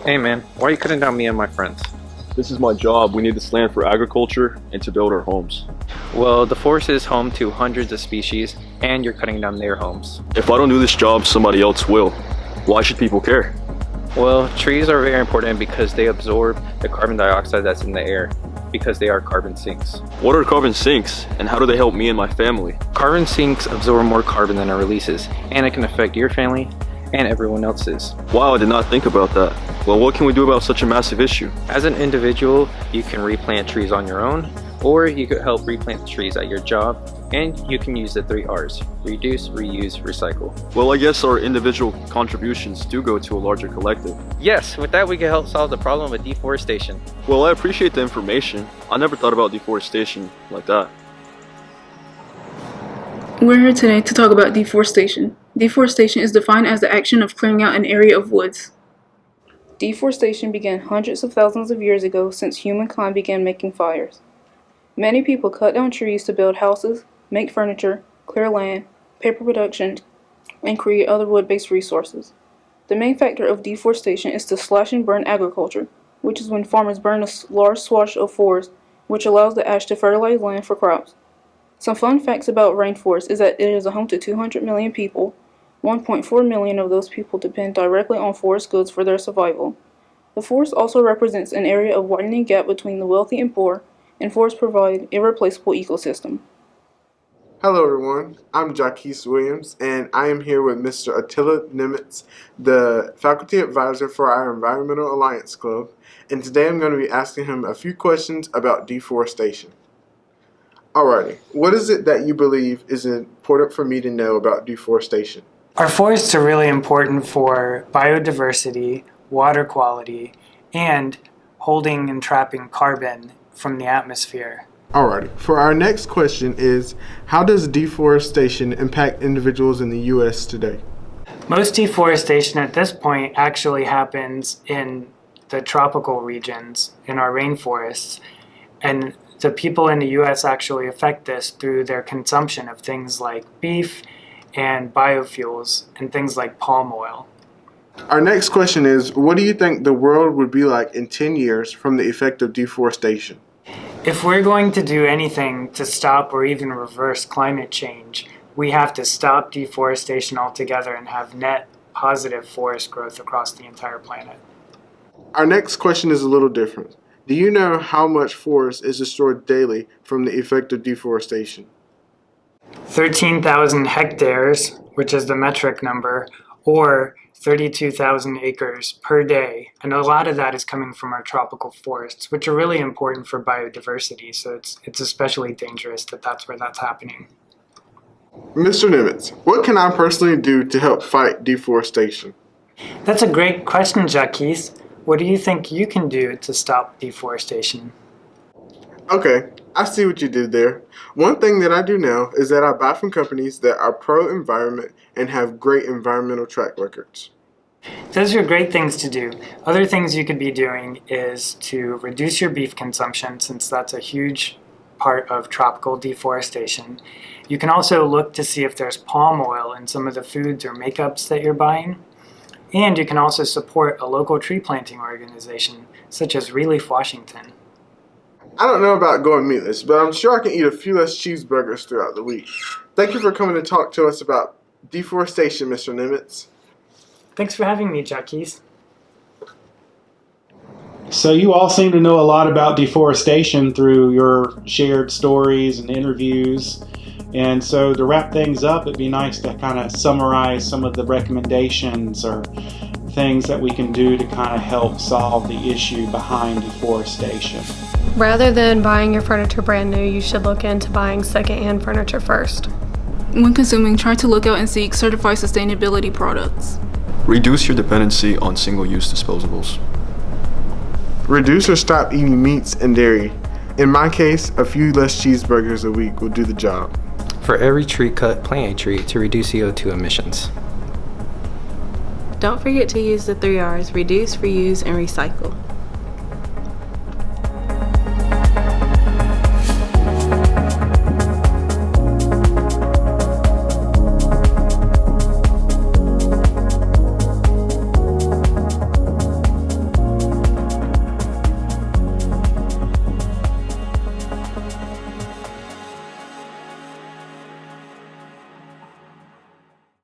Hey man, why are you cutting down me and my friends? This is my job. We need this land for agriculture and to build our homes. Well, the forest is home to hundreds of species, and you're cutting down their homes. If I don't do this job, somebody else will. Why should people care? Well, trees are very important because they absorb the carbon dioxide that's in the air, because they are carbon sinks. What are carbon sinks, and how do they help me and my family? Carbon sinks absorb more carbon than it releases, and it can affect your family and everyone else's. Wow, I did not think about that. Well, what can we do about such a massive issue? As an individual, you can replant trees on your own, or you could help replant trees at your job, and you can use the 3 R's: reduce, reuse, recycle. Well, I guess our individual contributions do go to a larger collective. Yes, with that we can help solve the problem of deforestation. Well, I appreciate the information. I never thought about deforestation like that. We're here today to talk about deforestation. Deforestation is defined as the action of clearing out an area of woods. Deforestation began hundreds of thousands of years ago since humankind began making fires. Many people cut down trees to build houses, make furniture, clear land, paper production, and create other wood-based resources. The main factor of deforestation is to slash and burn agriculture, which is when farmers burn a large swath of forest, which allows the ash to fertilize land for crops. Some fun facts about rainforest is that it is a home to 200 million people. 1.4 million of those people depend directly on forest goods for their survival. The forest also represents an area of widening gap between the wealthy and poor, and forests provide irreplaceable ecosystem. Hello everyone, I'm Jaquise Williams, and I am here with Mr. Attila Nimitz, the faculty advisor for our Environmental Alliance Club, and today I'm going to be asking him a few questions about deforestation. Alrighty, what is it that you believe is important for me to know about deforestation? Our forests are really important for biodiversity, water quality, and holding and trapping carbon from the atmosphere. Alrighty, for our next question is, how does deforestation impact individuals in the U.S. today? Most deforestation at this point actually happens in the tropical regions, in our rainforests, and the people in the U.S. actually affect this through their consumption of things like beef and biofuels and things like palm oil. Our next question is, what do you think the world would be like in 10 years from the effect of deforestation? If we're going to do anything to stop or even reverse climate change, we have to stop deforestation altogether and have net positive forest growth across the entire planet. Our next question is a little different. Do you know how much forest is destroyed daily from the effect of deforestation? 13,000 hectares, which is the metric number, or 32,000 acres per day. And a lot of that is coming from our tropical forests, which are really important for biodiversity. So it's especially dangerous that that's where that's happening. Mr. Nimitz, what can I personally do to help fight deforestation? That's a great question, Jaquise. What do you think you can do to stop deforestation? Okay, I see what you did there. One thing that I do now is that I buy from companies that are pro-environment and have great environmental track records. Those are great things to do. Other things you could be doing is to reduce your beef consumption, since that's a huge part of tropical deforestation. You can also look to see if there's palm oil in some of the foods or makeups that you're buying. And you can also support a local tree planting organization, such as ReLeaf Washington. I don't know about going meatless, but I'm sure I can eat a few less cheeseburgers throughout the week. Thank you for coming to talk to us about deforestation, Mr. Nimitz. Thanks for having me, Jaquise. So you all seem to know a lot about deforestation through your shared stories and interviews. And so to wrap things up, it'd be nice to kind of summarize some of the recommendations or things that we can do to kind of help solve the issue behind deforestation. Rather than buying your furniture brand new, you should look into buying secondhand furniture first. When consuming, try to look out and seek certified sustainability products. Reduce your dependency on single-use disposables. Reduce or stop eating meats and dairy. In my case, a few less cheeseburgers a week will do the job. For every tree cut, plant a tree to reduce CO2 emissions. Don't forget to use the 3 R's: reduce, reuse, and recycle.